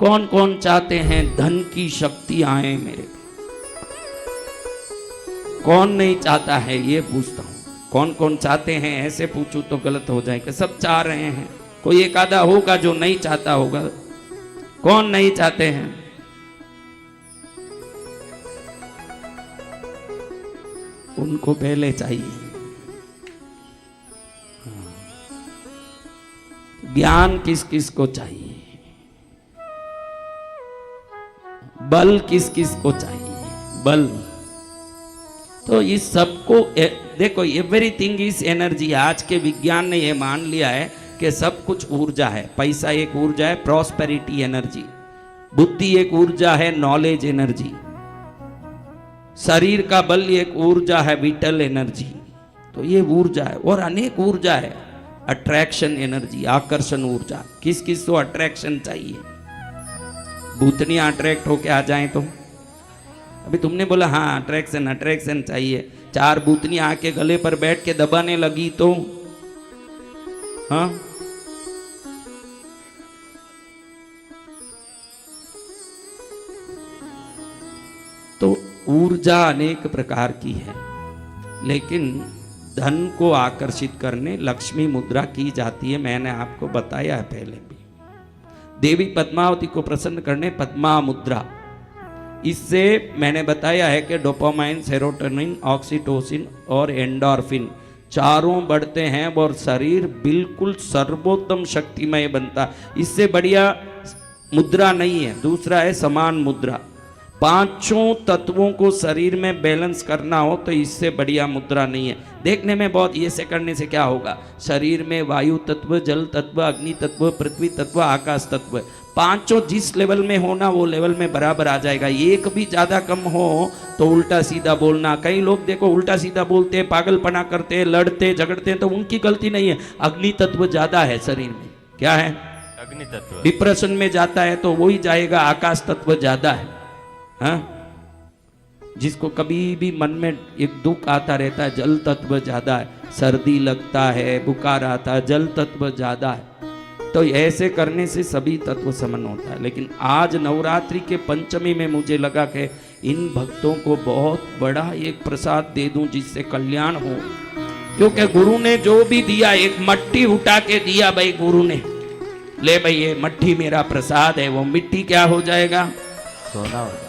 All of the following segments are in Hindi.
कौन कौन चाहते हैं धन की शक्ति आए मेरे पे? कौन नहीं चाहता है ये पूछता हूं। कौन कौन चाहते हैं ऐसे पूछूं तो गलत हो जाएगा। सब चाह रहे हैं, कोई एक आधा होगा जो नहीं चाहता होगा। कौन नहीं चाहते हैं? उनको पहले चाहिए। ज्ञान किस किस को चाहिए? बल किस किस को चाहिए? बल। तो इस सबको देखो, एवरीथिंग इज एनर्जी। आज के विज्ञान ने यह मान लिया है कि सब कुछ ऊर्जा है। पैसा एक ऊर्जा है, प्रॉस्पेरिटी एनर्जी। बुद्धि एक ऊर्जा है, नॉलेज एनर्जी। शरीर का बल एक ऊर्जा है, विटल एनर्जी। तो ये ऊर्जा है और अनेक ऊर्जा है। अट्रैक्शन एनर्जी, आकर्षण ऊर्जा। किस किस को अट्रैक्शन चाहिए? भूतनियां अट्रैक्ट होके आ जाएं तो? अभी तुमने बोला हाँ अट्रैक्शन अट्रैक्शन चाहिए। चार भूतनियां आके गले पर बैठ के दबाने लगी तो? हाँ, तो ऊर्जा अनेक प्रकार की है, लेकिन धन को आकर्षित करने लक्ष्मी मुद्रा की जाती है। मैंने आपको बताया है पहले भी। देवी पद्मावती को प्रसन्न करने पद्मा मुद्रा। इससे मैंने बताया है कि डोपामाइन, सेरोटोनिन, ऑक्सीटोसिन और एंडोर्फिन चारों बढ़ते हैं और शरीर बिल्कुल सर्वोत्तम शक्तिमय बनता। इससे बढ़िया मुद्रा नहीं है। दूसरा है समान मुद्रा। पांचों तत्वों को शरीर में बैलेंस करना हो तो इससे बढ़िया मुद्रा नहीं है। देखने में बहुत, ये से करने से क्या होगा? शरीर में वायु तत्व, जल तत्व, अग्नि तत्व, पृथ्वी तत्व, आकाश तत्व, पांचों जिस लेवल में होना वो लेवल में बराबर आ जाएगा। एक भी ज्यादा कम हो तो उल्टा सीधा बोलना। कई लोग देखो उल्टा सीधा बोलते हैं, पागलपना करते हैं, लड़ते झगड़ते हैं, तो उनकी गलती नहीं है। अग्नि तत्व ज्यादा है शरीर में। क्या है? अग्नि तत्व। डिप्रेशन में जाता है तो वही जाएगा। आकाश तत्व ज्यादा है। हाँ? जिसको कभी भी मन में एक दुख आता रहता है, जल तत्व ज्यादा है। सर्दी लगता है, बुखार आता है, जल तत्व ज्यादा है। तो ऐसे करने से सभी तत्व समन होता है। लेकिन आज नवरात्रि के पंचमी में मुझे लगा कि इन भक्तों को बहुत बड़ा एक प्रसाद दे दूं जिससे कल्याण हो। क्योंकि गुरु ने जो भी दिया, एक मट्टी उठा के दिया भाई गुरु ने, ले भाई ये मट्टी मेरा प्रसाद है, वो मिट्टी क्या हो जाएगा? सोना हो जाएगा।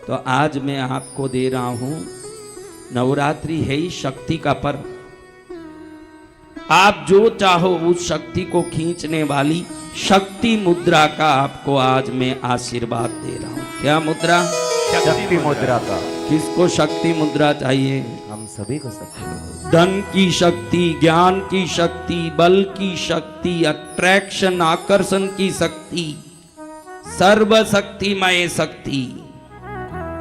तो आज मैं आपको दे रहा हूं, नवरात्रि है ही शक्ति का पर्व। आप जो चाहो उस शक्ति को खींचने वाली शक्ति मुद्रा का आपको आज मैं आशीर्वाद दे रहा हूं। क्या मुद्रा? शक्ति मुद्रा का। किसको शक्ति मुद्रा चाहिए? हम सभी को शक्ति। धन की शक्ति, ज्ञान की शक्ति, बल की शक्ति, अट्रैक्शन आकर्षण की शक्ति, सर्वशक्तिमय शक्ति।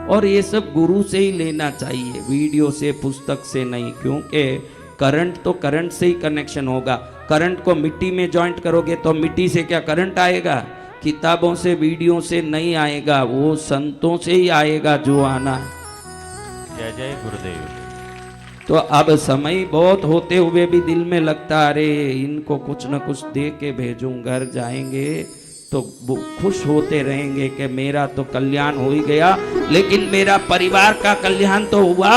और ये सब गुरु से ही लेना चाहिए, वीडियो से, पुस्तक से नहीं। क्योंकि करंट तो करंट से ही कनेक्शन होगा। करंट को मिट्टी में जॉइंट करोगे तो मिट्टी से क्या करंट आएगा? किताबों से, वीडियो से नहीं आएगा, वो संतों से ही आएगा जो आना है। जय जय गुरुदेव। तो अब समय बहुत होते हुए भी दिल में लगता, अरे इनको कुछ न कुछ दे के भेजूं, घर जाएंगे तो वो खुश होते रहेंगे कि मेरा तो कल्याण हो ही गया, लेकिन मेरा परिवार का कल्याण तो हुआ।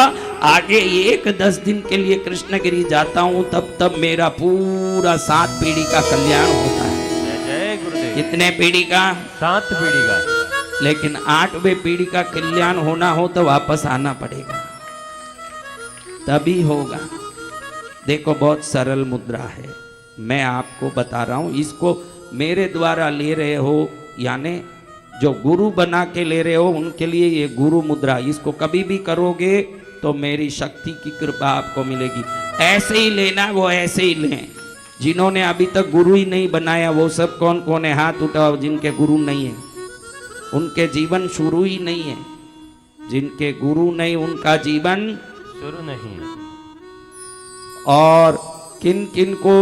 आगे 1-10 दिन के लिए कृष्णगिरी जाता हूं तब मेरा पूरा 7 पीढ़ी का कल्याण होता है। जय जय गुरुदेव। कितने पीढ़ी का? 7 पीढ़ी का। लेकिन 8वें पीढ़ी का कल्याण होना हो तो वापस आना पड़ेगा, तभी होगा। देखो बहुत सरल मुद्रा है, मैं आपको बता रहा हूं। इसको मेरे द्वारा ले रहे हो, यानी जो गुरु बना के ले रहे हो उनके लिए ये गुरु मुद्रा। इसको कभी भी करोगे तो मेरी शक्ति की कृपा आपको मिलेगी। ऐसे ही लेना, वो ऐसे ही लें। जिन्होंने अभी तक गुरु ही नहीं बनाया वो सब कौन कौन है? हाथ उठाओ। जिनके गुरु नहीं है उनके जीवन शुरू ही नहीं है। जिनके गुरु नहीं उनका जीवन शुरू नहीं है। और किन किन को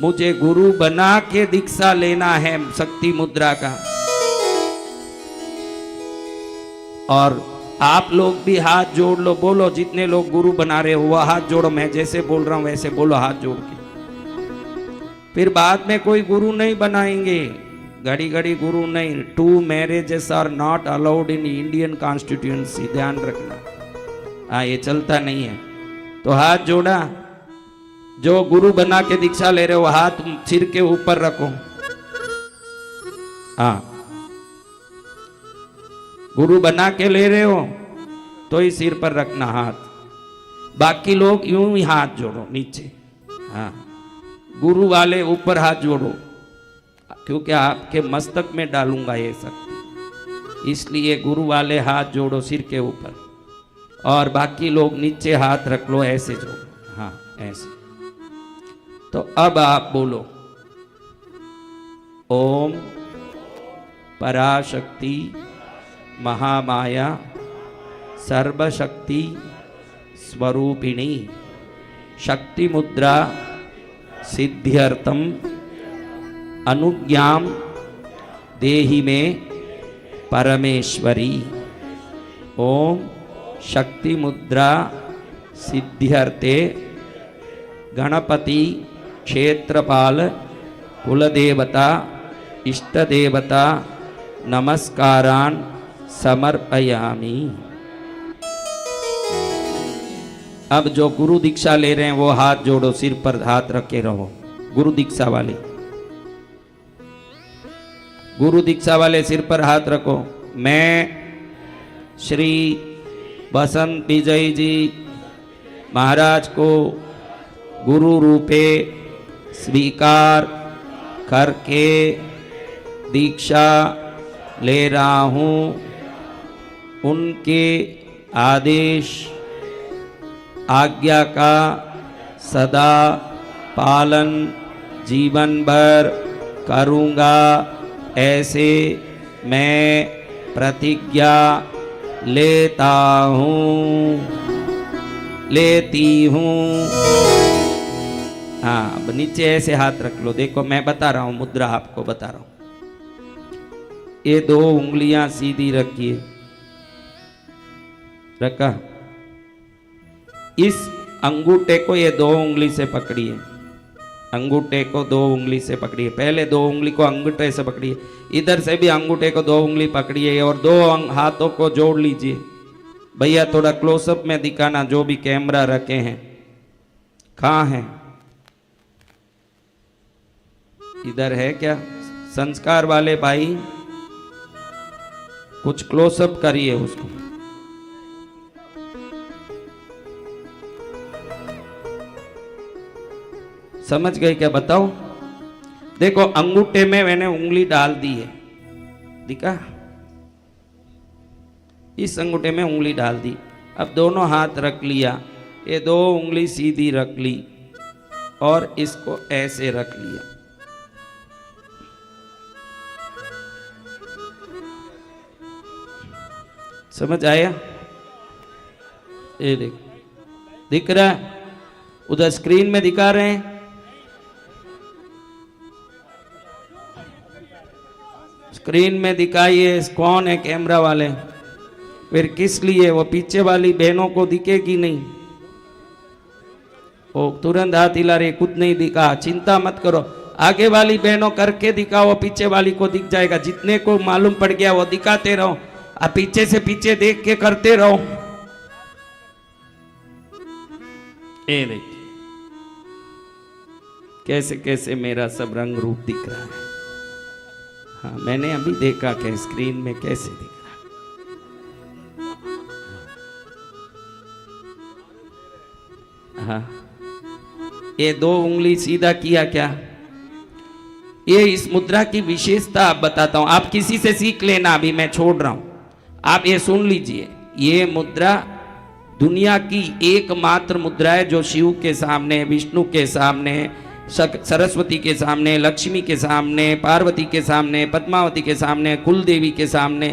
मुझे गुरु बना के दीक्षा लेना है शक्ति मुद्रा का? और आप लोग भी हाथ जोड़ लो, बोलो। जितने लोग गुरु बना रहे हो वो हाथ जोड़ो। मैं जैसे बोल रहा हूं वैसे बोलो हाथ जोड़ के। फिर बाद में कोई गुरु नहीं बनाएंगे, घड़ी घड़ी गुरु नहीं, 2 marriages are not allowed in Indian constituency, ध्यान रखना। हाँ, ये चलता नहीं है। तो हाथ जोड़ा, जो गुरु बना के दीक्षा ले रहे हो हाथ सिर के ऊपर रखो। हाँ, गुरु बना के ले रहे हो तो ही सिर पर रखना हाथ, बाकी लोग यूं ही हाथ जोड़ो नीचे। हाँ, गुरु वाले ऊपर हाथ जोड़ो, क्योंकि आपके मस्तक में डालूंगा ये शक्ति, इसलिए गुरु वाले हाथ जोड़ो सिर के ऊपर, और बाकी लोग नीचे हाथ रख लो, ऐसे जोड़ो। हाँ, ऐसे। तो अब आप बोलो, ओम पराशक्ति महामाया सर्वशक्ति स्वरूपिणी शक्ति मुद्रा सिद्ध्यर्थम अनुज्ञाम देहि में परमेश्वरी। ओम शक्ति मुद्रा सिद्ध्यर्थे गणपति क्षेत्रपाल कुलदेवता इष्टदेवता नमस्कारान् समर्पयामि। अब जो गुरु दीक्षा ले रहे हैं वो हाथ जोड़ो, सिर पर हाथ रखे रहो। गुरु दीक्षा वाले, गुरु दीक्षा वाले सिर पर हाथ रखो। मैं श्री बसंत विजय जी महाराज को गुरु रूपे स्वीकार करके दीक्षा ले रहा हूँ। उनके आदेश आज्ञा का सदा पालन जीवन भर करूँगा, ऐसे मैं प्रतिज्ञा लेता हूँ, लेती हूँ। हाँ, अब नीचे ऐसे हाथ रख लो। देखो मैं बता रहा हूँ, मुद्रा आपको बता रहा हूँ। ये 2 उंगलियां सीधी रखिए, रखा। इस अंगूठे को ये 2 उंगली से पकड़िए, अंगूठे को 2 उंगली से पकड़िए। पहले 2 उंगली को अंगूठे से पकड़िए, इधर से भी अंगूठे को 2 उंगली पकड़िए और 2 हाथों को जोड़ लीजिए। भैया थोड़ा क्लोजअप में दिखाना, जो भी कैमरा रखे हैं। कहाँ है? इधर है क्या? संस्कार वाले भाई कुछ क्लोजअप करिए उसको। समझ गए क्या? बताओ। देखो अंगूठे में मैंने उंगली डाल दी है, दिखा? इस अंगूठे में उंगली डाल दी। अब दोनों हाथ रख लिया, ये 2 उंगली सीधी रख ली और इसको ऐसे रख लिया। समझ आया? ये देख, दिख रहा है? उधर स्क्रीन में दिखा रहे हैं। स्क्रीन में दिखाइए कौन है कैमरा वाले। फिर किस लिए? वो पीछे वाली बहनों को दिखेगी नहीं, वो तुरंत हाथ हिला रही, कुछ नहीं दिखा। चिंता मत करो, आगे वाली बहनों करके दिखाओ, पीछे वाली को दिख जाएगा। जितने को मालूम पड़ गया वो दिखाते रहो, आप पीछे से पीछे देख के करते रहो। ये देखिए कैसे कैसे मेरा सब रंग रूप दिख रहा है। हाँ, मैंने अभी देखा कि स्क्रीन में कैसे दिख रहा। हाँ, ये 2 उंगली सीधा किया क्या? ये इस मुद्रा की विशेषता आप बताता हूं, आप किसी से सीख लेना, अभी मैं छोड़ रहा हूं। आप ये सुन लीजिए, ये मुद्रा दुनिया की एकमात्र मुद्रा है जो शिव के सामने, विष्णु के सामने, सरस्वती के सामने, लक्ष्मी के सामने, पार्वती के सामने, पद्मावती के सामने, कुल देवी के सामने,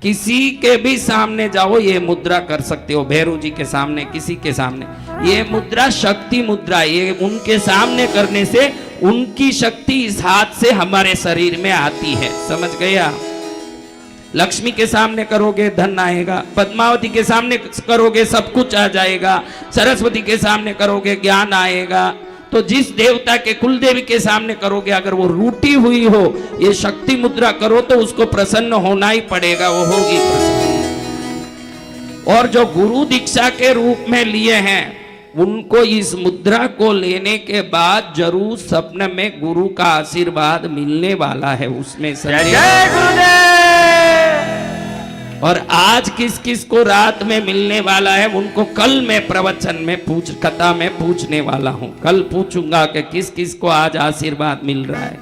किसी के भी सामने जाओ ये मुद्रा कर सकते हो। भैरव जी के सामने, किसी के सामने। ये मुद्रा शक्ति मुद्रा, ये उनके सामने करने से उनकी शक्ति इस हाथ से हमारे शरीर में आती है। समझ गया? लक्ष्मी के सामने करोगे धन आएगा, पद्मावती के सामने करोगे सब कुछ आ जाएगा, सरस्वती के सामने करोगे ज्ञान आएगा। तो जिस देवता के कुल देवी के सामने करोगे, अगर वो रूठी हुई हो, ये शक्ति मुद्रा करो तो उसको प्रसन्न होना ही पड़ेगा, वो होगी प्रसन्न। और जो गुरु दीक्षा के रूप में लिए हैं, उनको इस मुद्रा को लेने के बाद जरूर स्वप्न में गुरु का आशीर्वाद मिलने वाला है, उसमें जय जय गुरुदेव। और आज किस किस को रात में मिलने वाला है, उनको कल मैं प्रवचन में कथा में पूछने वाला हूं। कल पूछूंगा कि किस किस को आज आशीर्वाद मिल रहा है।